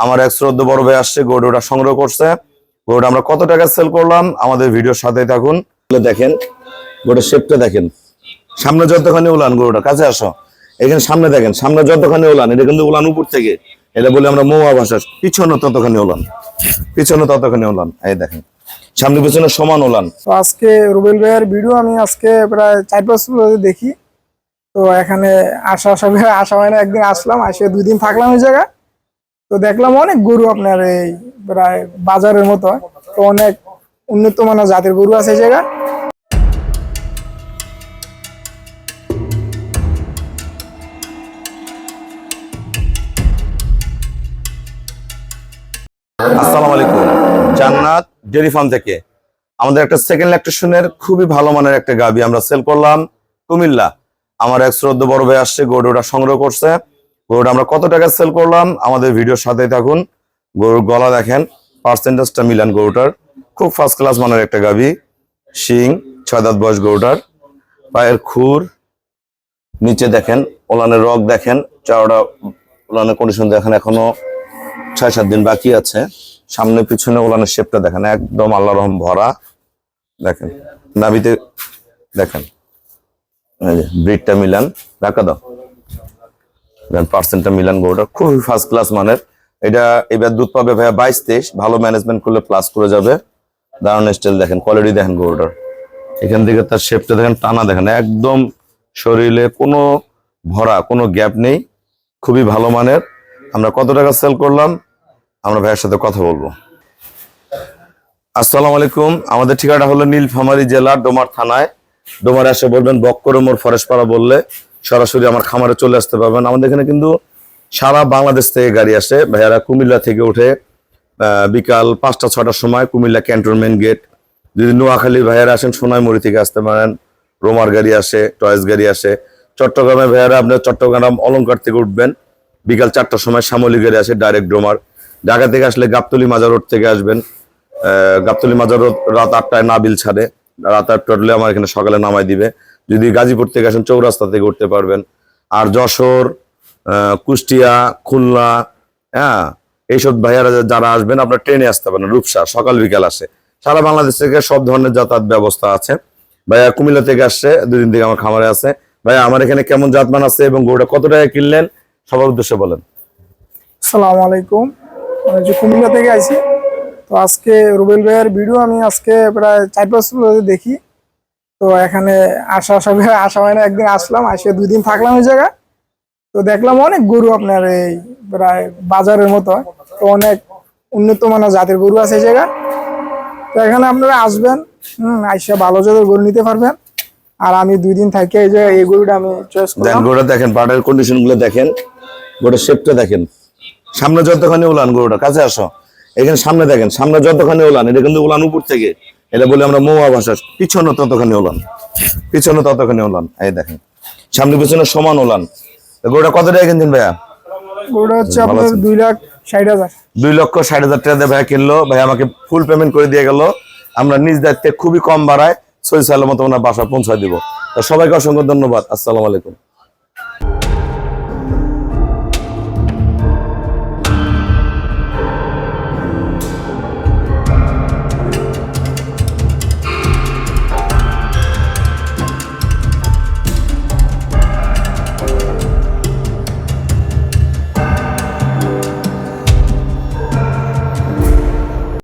আমার এক শ্রদ্ধ বড় ভাই আসছে, গরুটা সংগ্রহ করছে। গরুটা আমরা কত টাকা সেল করলাম আমাদের ভিডিওর সাথেই থাকুন। দেখেন গরুটার শেপটা দেখেন, সামনে যতখানি উলান, গরুটা কাছে আসো, এখানে সামনে দেখেন, সামনে যতখানি উলান, এটা কিন্তু উলান উপর থেকে, এটা বলে আমরা মৌয়া ভাষা, পিছনে ততখানি উলান, পিছনে ততখানি উলান, এই দেখেন সামনে পিছনে সমান উলান। তো আজকে রুবেল ভাইয়ের ভিডিও আমি আজকে প্রায় 4-5 বছর দেখি। তো এখানে আসা হয় না, একদিন আসলাম, আসে 2 দিন থাকলাম এই জায়গায়। তো দেখলাম অনেক গরু আপনার এই প্রায় বাজারের মতো, তো অনেক উন্নত মানের জাতের গরু আছে এই জায়গায়। আসসালামু আলাইকুম, জান্নাত ডেয়ারি ফার্ম থেকে আমাদের একটা সেকেন্ড ল্যাকটেশনের খুবই ভালো মানের একটা গাভী আমরা সেল করলাম কুমিল্লা। আমার এক শ্রদ্ধ বড় ভাই আসছে, গরুটা সংগ্রহ করছে। গরুটা আমরা কত টাকা সেল করলাম আমাদের ভিডিওর সাথেই থাকুন। গরুর গলা দেখেন, পার্সেন্টেজটা মিলান, গরুটার খুব ফার্স্ট ক্লাস মানের একটা গাভী। শিং 6 দাঁত বয়স গরুটার। পায়ের খুর নিচে দেখেন, ওলানের রগ দেখেন, চাওড়া ওলানের কন্ডিশন দেখেন, এখনো 6-7 দিন বাকি আছে। সামনে পিছনে ওলানের শেপটা দেখেন, একদম আল্লাহ রহম ভরা। দেখেন নাভিতে দেখেন, ব্রিডটা মিলান, ঢাকা দাও, পার্সেন্টটা মিলান, গরুটা খুবই ফার্স্ট ক্লাস মানের। এটা এবার দুধ পাবে ভাইয়া 22-23, ভালো ম্যানেজমেন্ট করলে প্লাস করে যাবে। দারুণ স্টাইল দেখেন, কোয়ালিটি দেখেন গরুটার, এখান থেকে তার শেপটা দেখেন, টানা দেখেন, একদম শরীরে কোনো ভরা, কোনো গ্যাপ নেই, খুবই ভালো মানের। আমরা কত টাকা সেল করলাম আমরা ভাইয়ের সাথে কথা বলবো। আসসালামু আলাইকুম, আমাদের ঠিকানা হলো নীলফামারী জেলা ডোমার থানায়। ডোমারে এসে বলবেন বক্করে মোড় ফরেশপাড়া বললে সরাসরি আমার খামারে চলে আসতে পারবেন। আমাদের এখানে কিন্তু সারা বাংলাদেশ থেকে গাড়ি আসে, ভাইয়ারা কুমিল্লা থেকে উঠে বিকাল 5টা-6টার সময় কুমিল্লা ক্যান্টনমেন্ট গেট। যদি নোয়াখালী ভাইয়ারা আসেন সোনাইমুড়ি থেকে আসতে পারেন, রোমার গাড়ি আসে, টয়েস গাড়ি আসে। চট্টগ্রামে ভাইয়ারা আপনার চট্টগ্রাম অলঙ্কার থেকে উঠবেন, বিকাল 4টার সময় শ্যামলী গাড়ি আসে ডাইরেক্ট ডোমার। ঢাকা থেকে আসলে গাবতলী মাজার রোড থেকে আসবেন, গাবতলী মাজার রোড রাত 8টায় নাবিল ছাড়ে, রাত 8টা উঠলে আমার এখানে সকালে নামাই দিবে। যদি গাজীপুর থেকে আসেন চৌরাস্তা থেকে উঠতে পারবেন। আর যশোর, কুষ্টিয়া, খুলনা, হ্যাঁ, এইসব ভাইয়ারা যারা আসবেন আপনার ট্রেনে আসতে পারেন, রূপসা সকাল বিকাল আসে। সারা বাংলাদেশ থেকে সব ধরনের যাতায়াত ব্যবস্থা আছে। ভাইয়া কুমিল্লা থেকে আসছে, 2 দিন থেকে আমার খামারে আছে। ভাইয়া আমার এখানে কেমন জাতমান আছে এবং গরুটা কত টাকা কিনলেন সবার উদ্দেশ্যে বলেন। আসসালামু আলাইকুম, আমি যে কুমিল্লা থেকে আইছি। তো আজকে রুবেল ভাইয়ের ভিডিও আমি আজকে প্রায় 4-5 বছর দেখি। তো এখানে আসা হয় না, একদিন আসলাম, আসে 2 দিন থাকলাম এই জায়গায়। তো দেখলাম অনেক গরু আপনার এই প্রায় বাজারের মতো, তো অনেক উন্নত মানের জাতের গরু আছে এই জায়গায়। তো এখানে আপনারা আসবেন, আইসা ভালো জাতের গরু নিতে পারবেন। আর আমি 2 দিন থাকি এই যে এই গরুটা আমি চয়েস করলাম। গরুটা দেখেন, পাড়ের কন্ডিশন গুলো দেখেন, গরুটার শেপটা দেখেন, সামনে যতখানি উলান, গরুটা কাছে আসো, এখানে সামনে দেখেন, সামনে যতখানি উলান, এটা কিন্তু উলান উপর থেকে, এটা বলে আমরা মৌয়া ভাষা, পিছনে ততখানি উলান, পিছনে ততখানি উলান, এই দেখেন সামনে পিছনে সমান উলান। গরুটা কত টাকা কিনছেন ভাইয়া? গরুটা হচ্ছে আপনার 2,60,000। 2,60,000 টাকা দিয়ে ভাইয়া কিনলো। ভাইয়া আমাকে ফুল পেমেন্ট করে দিয়ে গেল। আমরা নিজ দায়িত্বে খুবই কম ভাড়ায় সহি সালামত ওনার বাসা পৌঁছায় দিব। তো সবাইকে অসংখ্য ধন্যবাদ। আসসালামু আলাইকুম।